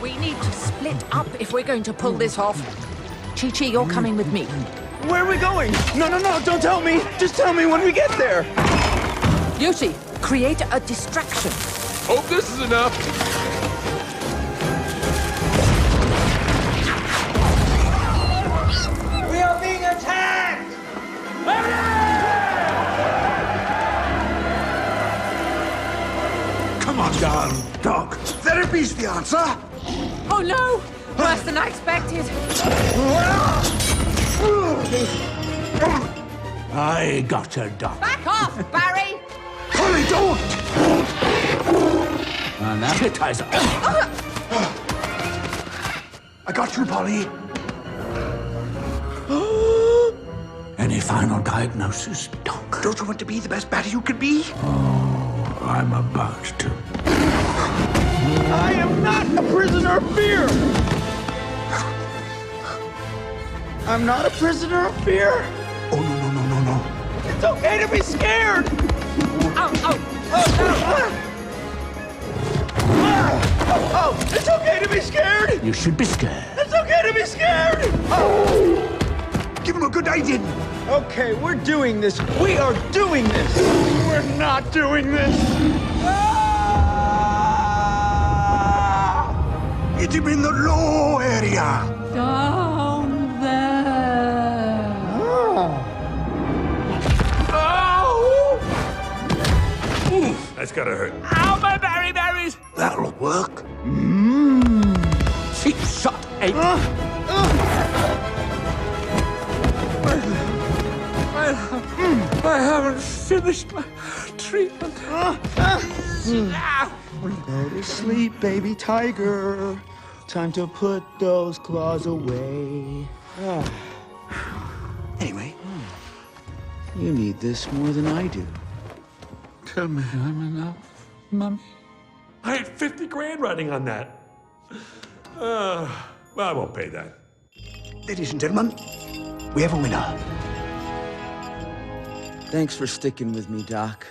We need to split up if we're going to pull this off. Chi-Chi, you're coming with me. Where are we going? No, don't tell me. Just tell me when we get there. Beauty, create a distraction. Hope this is enough. We are being attacked! Come on, darling dog. Therapy's the answer. Oh no! Worse than I expected. I got her, Doc. Back off, Barry! Polly, don't! An appetizer. I got you, Polly. Any final diagnosis, Doc? Don't you want to be the best batter you can be? Oh, I'm about to. I am not a prisoner of fear! I'm not a prisoner of fear! Oh, no. It's okay to be scared! It's okay to be scared! You should be scared. It's okay to be scared! Give him a good idea. Okay, we're doing this. We are doing this! We're not doing this! Hit him in the low area. Down there. Oof, that's gotta hurt. Ow, my berries! That'll work. Cheap shot, ape. I haven't finished my treatment. Go to sleep, baby tiger. Time to put those claws away. Anyway, You need this more than I do. Tell me I'm enough, Mummy. I had 50 grand riding on that. Well, I won't pay that. ladies and gentlemen, we have a winner. Thanks for sticking with me, Doc.